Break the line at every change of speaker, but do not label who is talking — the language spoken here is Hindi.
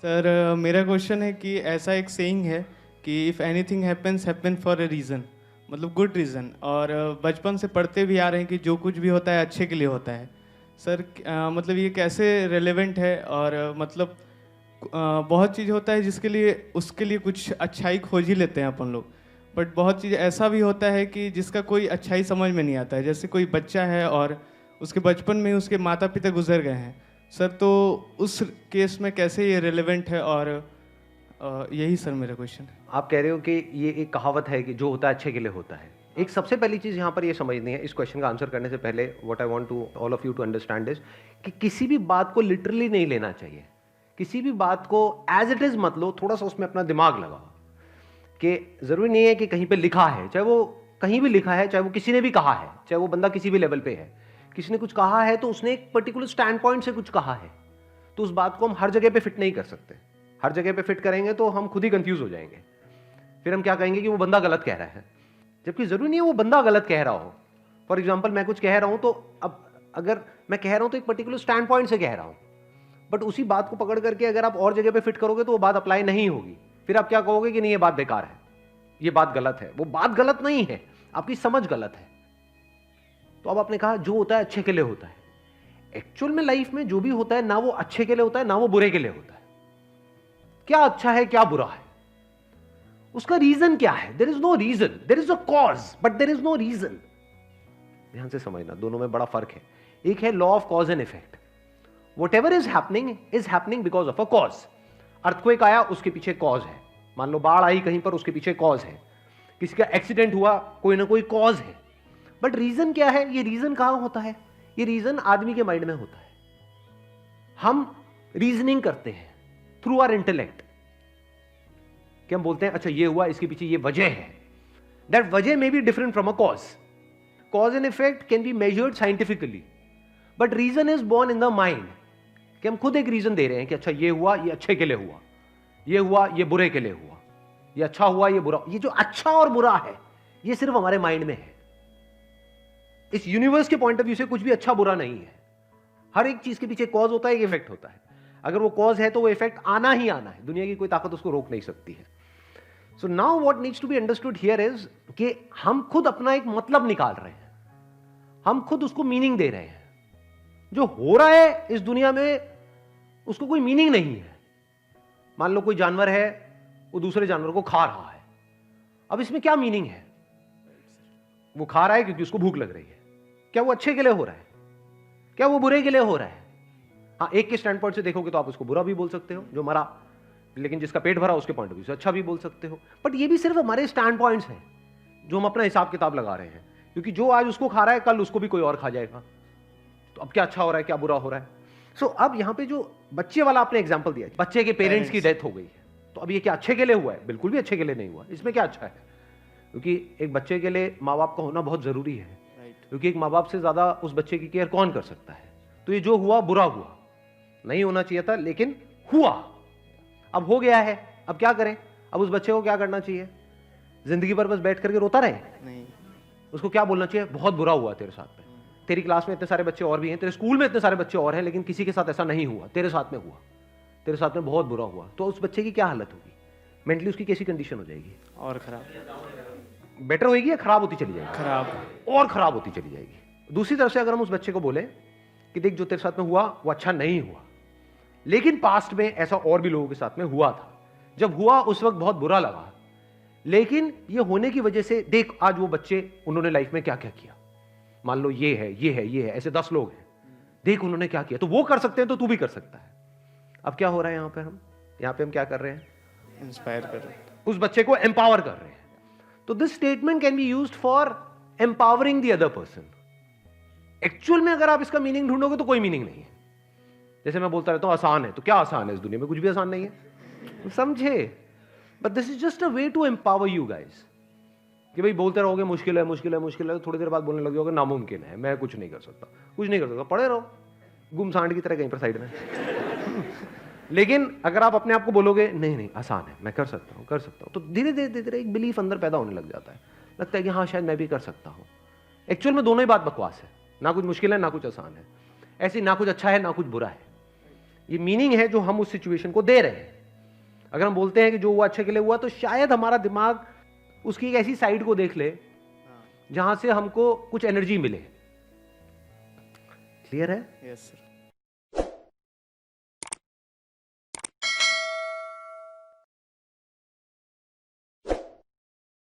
सर मेरा क्वेश्चन है कि ऐसा एक सेइंग है कि if anything happens happen for a reason, मतलब गुड रीज़न। और बचपन से पढ़ते भी आ रहे हैं कि जो कुछ भी होता है अच्छे के लिए होता है। सर मतलब ये कैसे रेलेवेंट है? और मतलब बहुत चीज़ होता है जिसके लिए उसके लिए कुछ अच्छाई खोज ही लेते हैं अपन लोग, बट बहुत चीज़ ऐसा भी होता है कि जिसका कोई अच्छाई समझ में नहीं आता है। जैसे कोई बच्चा है और उसके बचपन में ही उसके माता पिता गुजर गए हैं। सर तो उस केस में कैसे ये रिलेवेंट है? और यही सर मेरा क्वेश्चन है।
आप कह रहे हो कि ये एक कहावत है कि जो होता है अच्छे के लिए होता है। एक सबसे पहली चीज़ यहाँ पर ये समझनी है, इस क्वेश्चन का आंसर करने से पहले what I want to all of you to understand is कि किसी भी बात को लिटरली नहीं लेना चाहिए। किसी भी बात को एज इट इज मत लो, थोड़ा सा उसमें अपना दिमाग लगाओ कि ज़रूरी नहीं है कि कहीं पे लिखा है, चाहे वो कहीं भी लिखा है, चाहे वो किसी ने भी कहा है, चाहे वो बंदा किसी भी लेवल पे है, किसी ने कुछ कहा है तो उसने एक पर्टिकुलर स्टैंड पॉइंट से कुछ कहा है, तो उस बात को हम हर जगह पे फिट नहीं कर सकते। हर जगह पे फिट करेंगे तो हम खुद ही कंफ्यूज हो जाएंगे। फिर हम क्या कहेंगे कि वो बंदा गलत कह रहा है, जबकि जरूरी नहीं है वो बंदा गलत कह रहा हो। फॉर एग्जाम्पल मैं कुछ कह रहा हूं तो अब अगर मैं कह रहा हूं तो एक पर्टिकुलर स्टैंड पॉइंट से कह रहा हूं, बट उसी बात को पकड़ करके अगर आप और जगह पे फिट करोगे तो वो बात अप्लाई नहीं होगी। फिर आप क्या कहोगे कि नहीं ये बात बेकार है, ये बात गलत है। वो बात गलत नहीं है, आपकी समझ गलत है। तो अब आपने कहा जो होता है अच्छे के लिए होता है। एक्चुअल में लाइफ में जो भी होता है ना वो अच्छे के लिए होता है ना वो बुरे के लिए होता है। क्या अच्छा है क्या बुरा है, उसका रीजन क्या है? There is no reason, there is a cause but there is no reason. ध्यान से समझना, दोनों में बड़ा फर्क है। एक है law of cause and effect. Whatever is happening because of a cause. Earthquake आया, उसके पीछे कॉज है। मान लो बाढ़ आई कहीं पर, उसके पीछे कॉज है। किसी का एक्सीडेंट हुआ, कोई ना कोई कॉज है। बट रीजन क्या है? ये रीजन कहां होता है? ये रीजन आदमी के माइंड में होता है। हम रीजनिंग करते हैं थ्रू आवर इंटेलेक्ट कि हम बोलते हैं अच्छा ये हुआ, इसके पीछे ये वजह है। दैट वजह may be different from a cause. Cause and effect can be measured scientifically, but reason is born in the mind कि हम खुद एक रीजन दे रहे हैं कि अच्छा ये हुआ, ये अच्छे के लिए हुआ, ये हुआ, ये बुरे के लिए हुआ, ये अच्छा हुआ, ये बुरा। ये जो अच्छा और बुरा है ये सिर्फ हमारे माइंड में है। इस यूनिवर्स के पॉइंट ऑफ व्यू से कुछ भी अच्छा बुरा नहीं है। हर एक चीज के पीछे कॉज होता है, एक इफेक्ट होता है। अगर वो कॉज है तो वो इफेक्ट आना ही आना है, दुनिया की कोई ताकत उसको रोक नहीं सकती है। So now what needs to be understood here is कि हम खुद अपना एक मतलब निकाल रहे हैं, हम खुद उसको मीनिंग दे रहे हैं। जो हो रहा है इस दुनिया में उसको कोई मीनिंग नहीं है। मान लो कोई जानवर है, वो दूसरे जानवर को खा रहा है। अब इसमें क्या मीनिंग है? वो खा रहा है क्योंकि उसको भूख लग रही है। क्या वो अच्छे के लिए हो रहा है? क्या वो बुरे के लिए हो रहा है? हाँ, एक के स्टैंड पॉइंट से देखोगे तो आप उसको बुरा भी बोल सकते हो जो मरा, लेकिन जिसका पेट भरा उसके पॉइंट ऑफ व्यू से अच्छा भी बोल सकते हो। बट ये भी सिर्फ हमारे स्टैंड पॉइंट्स हैं जो हम अपना हिसाब किताब लगा रहे हैं, क्योंकि जो आज उसको खा रहा है कल उसको भी कोई और खा जाएगा। तो अब क्या अच्छा हो रहा है क्या बुरा हो रहा है? सो अब यहां पे जो बच्चे वाला आपने एग्जांपल दिया, बच्चे के पेरेंट्स की डेथ हो गई है, तो अब ये क्या अच्छे के लिए हुआ है? बिल्कुल भी अच्छे के लिए नहीं हुआ। इसमें क्या अच्छा है? क्योंकि एक बच्चे के लिए माँ बाप का होना बहुत जरूरी है, क्योंकि एक माँ बाप से ज्यादा उस बच्चे की केयर कौन कर सकता है। तो ये जो हुआ बुरा हुआ, नहीं होना चाहिए था लेकिन हुआ, अब हो गया है। अब क्या करें? अब उस बच्चे को क्या करना चाहिए? जिंदगी भर बस बैठ करके रोता रहे?
नहीं।
उसको क्या बोलना चाहिए? बहुत बुरा हुआ तेरे साथ में, तेरी क्लास में इतने सारे बच्चे और भी हैं, तेरे स्कूल में इतने सारे बच्चे और हैं, लेकिन किसी के साथ ऐसा नहीं हुआ, तेरे साथ में हुआ, तेरे साथ में बहुत बुरा हुआ। तो उस बच्चे की क्या हालत होगी? मेंटली उसकी कैसी कंडीशन हो जाएगी?
और खराब।
बेटर होगी या खराब होती चली जाएगी?
खराब।
और खराब होती चली जाएगी। दूसरी तरफ से अगर हम उस बच्चे को बोले कि देख जो तेरे साथ में हुआ वो अच्छा नहीं हुआ, लेकिन पास्ट में ऐसा और भी लोगों के साथ में हुआ था, जब हुआ उस वक्त बहुत बुरा लगा, लेकिन ये होने की वजह से देख आज वो बच्चे उन्होंने लाइफ में क्या क्या किया। मान लो ये है, ये है, ये है, ऐसे 10 लोग हैं, देख उन्होंने क्या किया। तो वो कर सकते हैं तो तू भी कर सकता है। अब क्या हो रहा है यहां पे? हम क्या कर रहे हैं?
इंस्पायर कर रहे हैं,
उस बच्चे को एम्पावर कर रहे हैं। तो this statement can be used for empowering the other person. Actual में अगर आप इसका मीनिंग ढूंढोगे तो कोई मीनिंग नहीं है। जैसे मैं बोलता रहता हूं आसान है, तो क्या आसान है? इस दुनिया में कुछ भी आसान नहीं है, समझे? But this is just a way to empower you guys. कि भाई बोलते रहोगे मुश्किल है, मुश्किल है, मुश्किल है, तो थोड़ी देर बाद बोलने लग जाओगे नामुमकिन है, मैं कुछ नहीं कर सकता, कुछ नहीं कर सकता, पड़े रहो गुमसांड की तरह कहीं पर साइड में। लेकिन अगर आप अपने आप को बोलोगे नहीं नहीं आसान है, मैं कर सकता हूं, कर सकता हूं, तो धीरे धीरे धीरे धीरे एक बिलीफ अंदर पैदा होने लग जाता है। लगता है कि हाँ शायद मैं भी कर सकता हूं। एक्चुअल में दोनों ही बात बकवास है, ना कुछ मुश्किल है ना कुछ आसान है, ऐसी ना कुछ अच्छा है ना कुछ बुरा है। ये मीनिंग है जो हम उस सिचुएशन को दे रहे हैं। अगर हम बोलते हैं कि जो हुआ अच्छे के लिए हुआ, तो शायद हमारा दिमाग उसकी एक ऐसी साइड को देख ले जहां से हमको कुछ एनर्जी मिले। क्लियर है?
Yes sir.